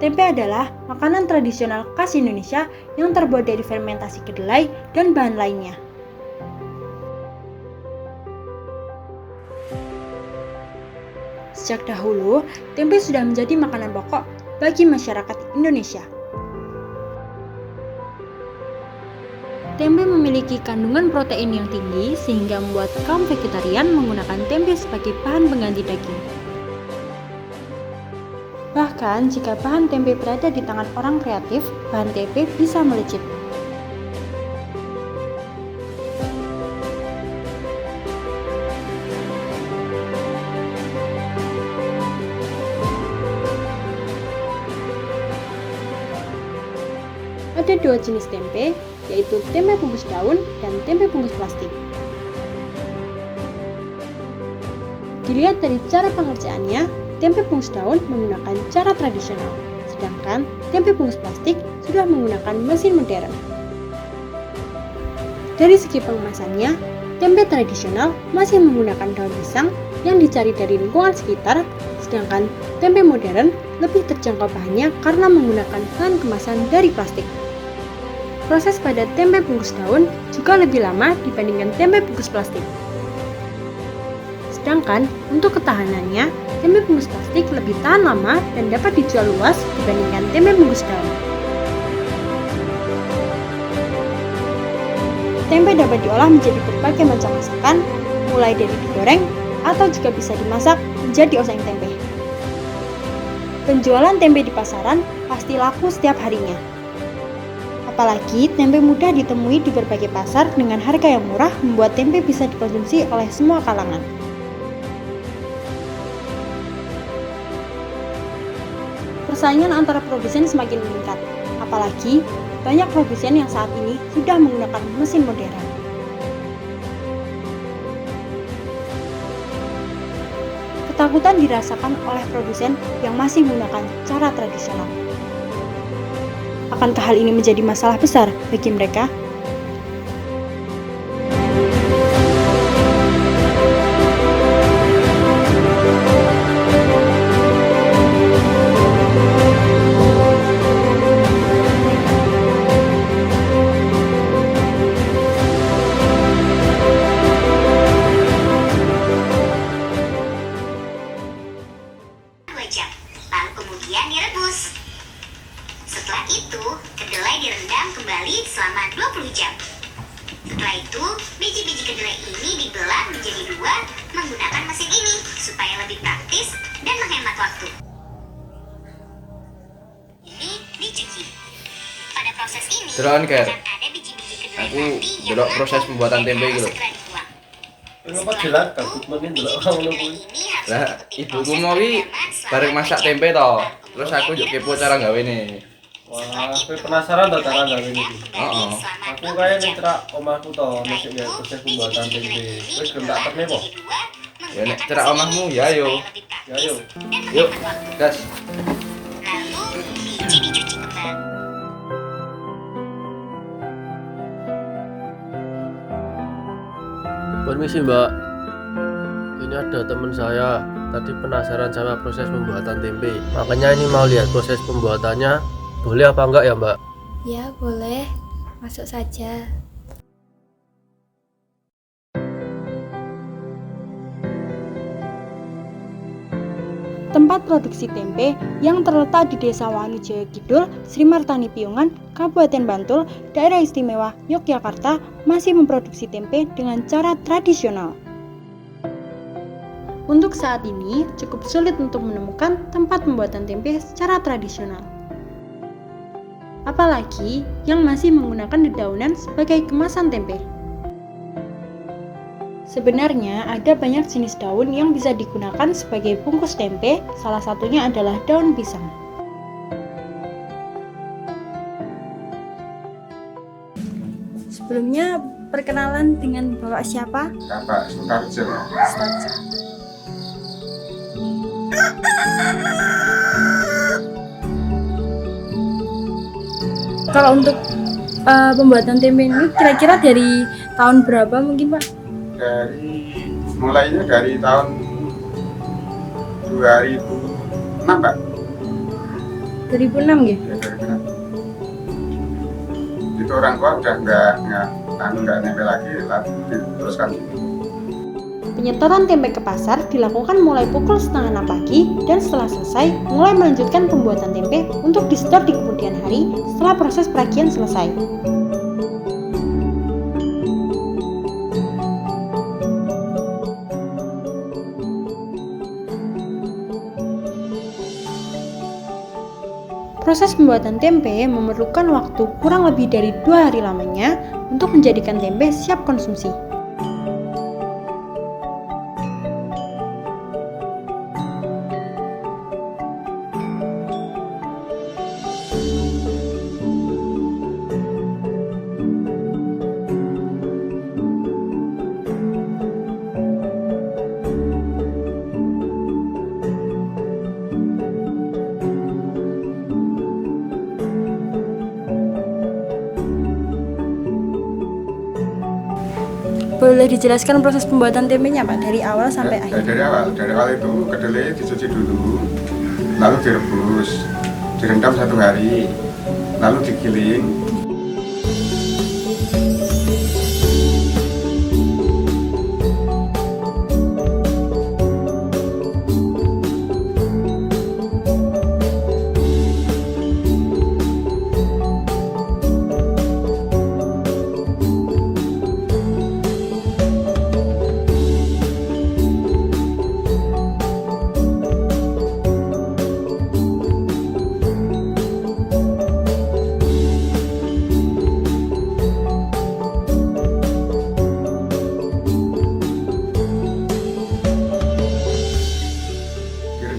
Tempe adalah makanan tradisional khas Indonesia yang terbuat dari fermentasi kedelai dan bahan lainnya. Sejak dahulu, tempe sudah menjadi makanan pokok bagi masyarakat Indonesia. Tempe memiliki kandungan protein yang tinggi sehingga membuat kaum vegetarian menggunakan tempe sebagai bahan pengganti daging. Bahkan jika bahan tempe berada di tangan orang kreatif, bahan tempe bisa melejit. Ada dua jenis tempe, yaitu tempe bungkus daun dan tempe bungkus plastik. Dilihat dari cara pengerjaannya, tempe bungkus daun menggunakan cara tradisional, sedangkan tempe bungkus plastik sudah menggunakan mesin modern. Dari segi pengemasannya, tempe tradisional masih menggunakan daun pisang yang dicari dari lingkungan sekitar, sedangkan tempe modern lebih terjangkau bahannya karena menggunakan bahan kemasan dari plastik. Proses pada tempe bungkus daun juga lebih lama dibandingkan tempe bungkus plastik. Sedangkan untuk ketahanannya, tempe bungkus plastik lebih tahan lama dan dapat dijual luas dibandingkan tempe bungkus daun. Tempe dapat diolah menjadi berbagai macam masakan, mulai dari digoreng atau juga bisa dimasak menjadi oseng tempe. Penjualan tempe di pasaran pasti laku setiap harinya. Apalagi tempe mudah ditemui di berbagai pasar dengan harga yang murah membuat tempe bisa dikonsumsi oleh semua kalangan. Persaingan antara produsen semakin meningkat, apalagi banyak produsen yang saat ini sudah menggunakan mesin modern. Ketakutan dirasakan oleh produsen yang masih menggunakan cara tradisional. Akankah hal ini menjadi masalah besar bagi mereka? Lalu kemudian direbus. Setelah itu, kedelai direndam kembali selama 20 jam. Setelah itu, biji-biji kedelai ini dibelah menjadi dua menggunakan mesin ini supaya lebih praktis dan menghemat waktu. Ini dicuci. Pada proses ini, Terus kan ada biji-biji kedelai aku mati yang delok mati proses pembuatan dan tempe harus gitu. segera dibuang. Kenapa jelas takut mungkin delok Biji-biji ngono kedelai kuwi. ini harus Lah, mengikuti ibuku proses mau wi perendaman selama bareng masak 2 jam. tempe toh. Lalu Terus kemudian aku juga kepo direbus. cara gawe nih. Wah, kowe penasaran ta cara gawe iki? Heeh. Aku kaya nitra omahku to nek ya proses pembuatan tempe. Wis gelem tak terne po. Ya nek cerak omahmu ya yo. Ya yo. Yuk, gas. Lalu biji dicuci kembali. Permisi Mbak. Ini ada teman saya tadi penasaran sama proses pembuatan tempe. Makanya ini mau lihat proses pembuatannya. Boleh apa enggak ya Mbak? Ya, boleh. Masuk saja. Tempat produksi tempe yang terletak di Desa Wanujaya Kidul, Sri Martani Piungan, Kabupaten Bantul, Daerah Istimewa Yogyakarta masih memproduksi tempe dengan cara tradisional. Untuk saat ini, cukup sulit untuk menemukan tempat pembuatan tempe secara tradisional. Apalagi yang masih menggunakan dedaunan sebagai kemasan tempe. Sebenarnya ada banyak jenis daun yang bisa digunakan sebagai bungkus tempe, salah satunya adalah daun pisang. Sebelumnya perkenalan dengan Bapak siapa? Bapak Sutarjo. Kalau untuk pembuatan tempe ini kira-kira dari tahun berapa mungkin Pak? Mulainya dari tahun 2006 Pak. 2006 ya? Ya, 2006. Itu orang tua udah nggak nempel lagi, lalu diteruskan. Penyetoran tempe ke pasar dilakukan mulai pukul 5:30 pagi dan setelah selesai mulai melanjutkan pembuatan tempe untuk disetor di kemudian hari setelah proses peragian selesai. Proses pembuatan tempe memerlukan waktu kurang lebih dari 2 hari lamanya untuk menjadikan tempe siap konsumsi. Boleh dijelaskan proses pembuatan tempenya Pak dari awal sampai akhir? Dari awal itu kedelai dicuci dulu, lalu direbus, direndam 1 hari, lalu digiling.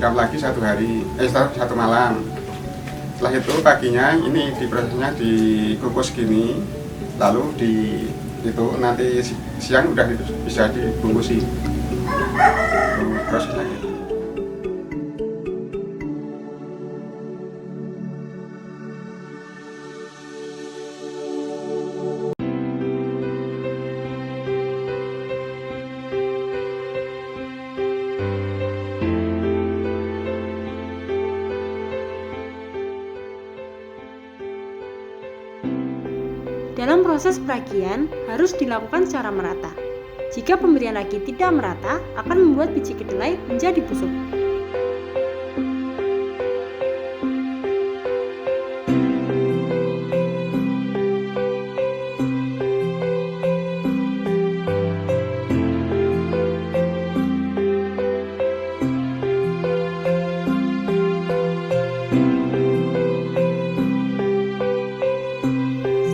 Direndam lagi 1 hari, 1 malam. Setelah itu paginya ini diprosesnya dikukus gini, lalu itu nanti siang udah bisa dibungkusi. Prosesnya gitu. Dalam proses peragian harus dilakukan secara merata. Jika pemberian ragi tidak merata, akan membuat biji kedelai menjadi busuk.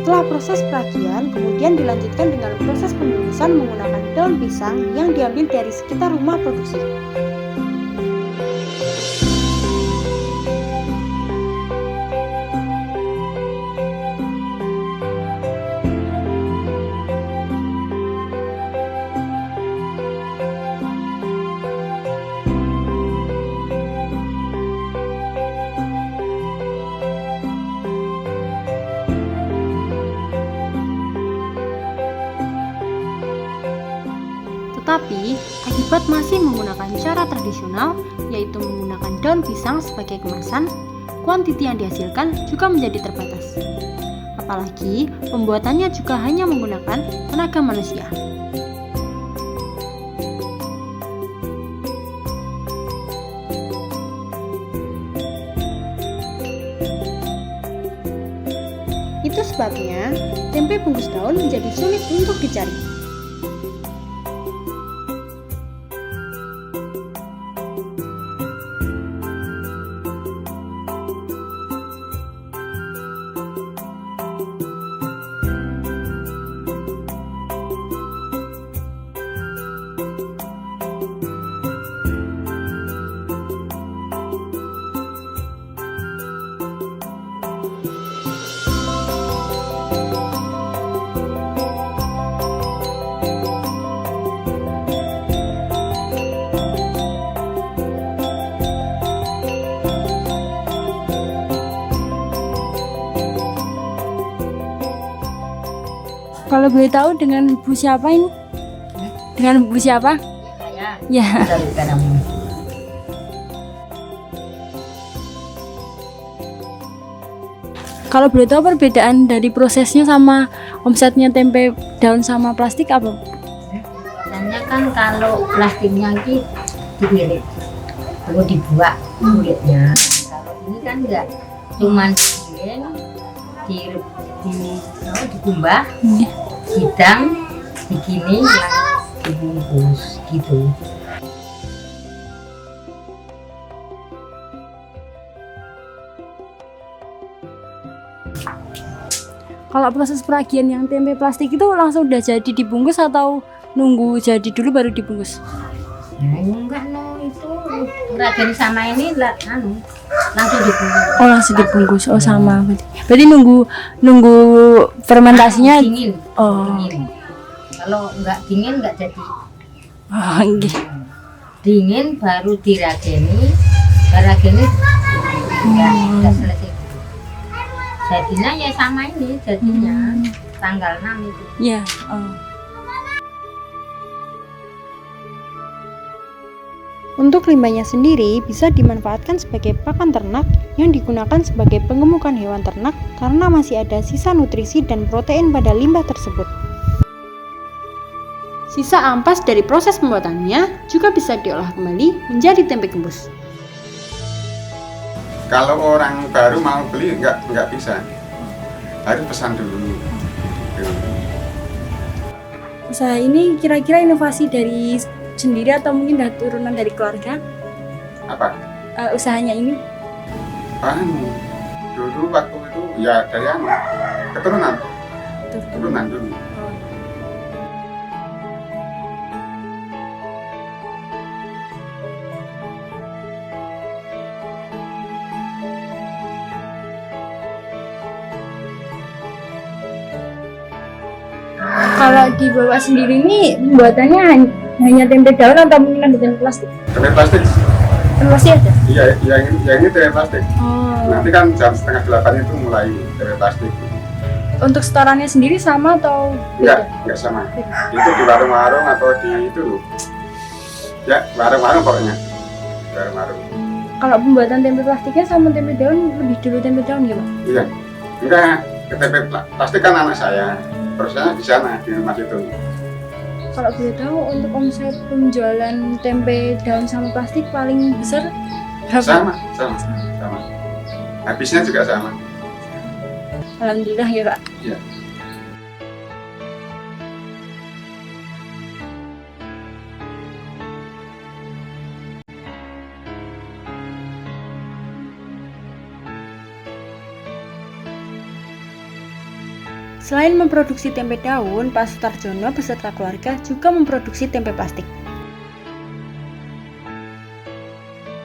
Setelah proses peragian, kemudian dilanjutkan dengan proses pembungkusan menggunakan daun pisang yang diambil dari sekitar rumah produksi. Tetapi, akibat masih menggunakan cara tradisional, yaitu menggunakan daun pisang sebagai kemasan, kuantiti yang dihasilkan juga menjadi terbatas. Apalagi, pembuatannya juga hanya menggunakan tenaga manusia. Itu sebabnya, tempe bungkus daun menjadi sulit untuk dicari. Kalau boleh tahu dengan Bu siapa ini? Dengan Bu siapa? Ya. Kalau boleh tahu perbedaan dari prosesnya sama omsetnya tempe daun sama plastik apa? Biasanya kan kalau plastiknya ini diirit, lalu dibuat kulitnya. Kalau ini kan enggak, cuman dikumbah, hidang, begini, dibungkus gitu. Kalau proses peragian yang tempe plastik itu langsung udah jadi dibungkus atau nunggu jadi dulu baru dibungkus? Nah, enggak itu peragian sama ini langsung dibungkus. Oh langsung dibungkus, oh sama berarti nunggu fermentasinya dingin. Oh Dingin. Kalau enggak dingin enggak jadi. oh, okay. Dingin baru dirageni, udah selesai. Jadinya ya sama ini, jadinya tanggal 6 itu. Ya. Untuk limbahnya sendiri bisa dimanfaatkan sebagai pakan ternak yang digunakan sebagai penggemukan hewan ternak karena masih ada sisa nutrisi dan protein pada limbah tersebut. Sisa ampas dari proses pembuatannya juga bisa diolah kembali menjadi tempe gembus. Kalau orang baru mau beli nggak bisa, harus pesan dulu. Usaha ini kira-kira inovasi dari sendiri atau mungkin dari turunan dari keluarga? Apa? Usahanya ini? Dulu waktu itu ya dari keturunan dulu. Kalau di Bapak sendiri ini buatannya hanya tempe daun atau mungkin ada tempe plastik? Tempe plastik. Tempe plastik ada? Iya, yang ini tempe plastik. Oh. Nanti kan jam 7:30 itu mulai tempe plastik. Untuk setorannya sendiri sama atau beda? Enggak sama. Itu di warung-warung atau di itu loh. Ya, warung-warung pokoknya. Warung-warung. Kalau pembuatan tempe plastiknya sama tempe daun lebih dulu tempe daun ya Pak? Iya. Enggak, tempe plastik kan anak saya. Prosesnya di sana, di rumah situ. Kalau boleh tahu untuk omset penjualan tempe daun sama plastik paling besar berapa? Sama. Habisnya juga sama. Alhamdulillah ya Pak. Iya. Selain memproduksi tempe daun, Pak Sutarjono beserta keluarga juga memproduksi tempe plastik.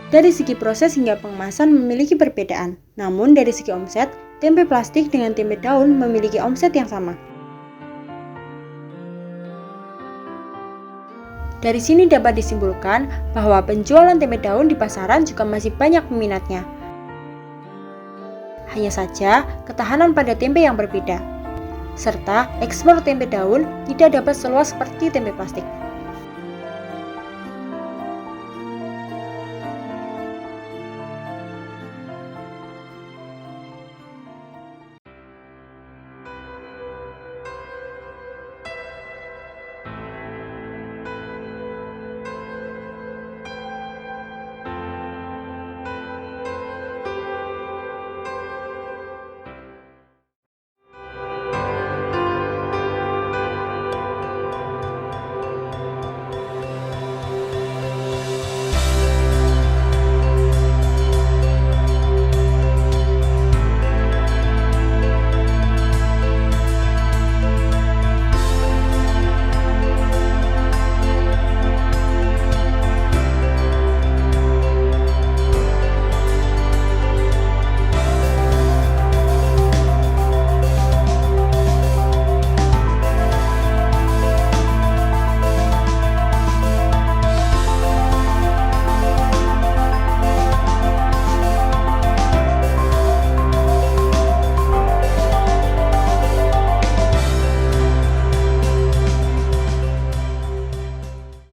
Dari segi proses hingga pengemasan memiliki perbedaan, namun dari segi omset, tempe plastik dengan tempe daun memiliki omset yang sama. Dari sini dapat disimpulkan bahwa penjualan tempe daun di pasaran juga masih banyak peminatnya. Hanya saja, ketahanan pada tempe yang berbeda, serta ekspor tempe daun tidak dapat seluas seperti tempe plastik.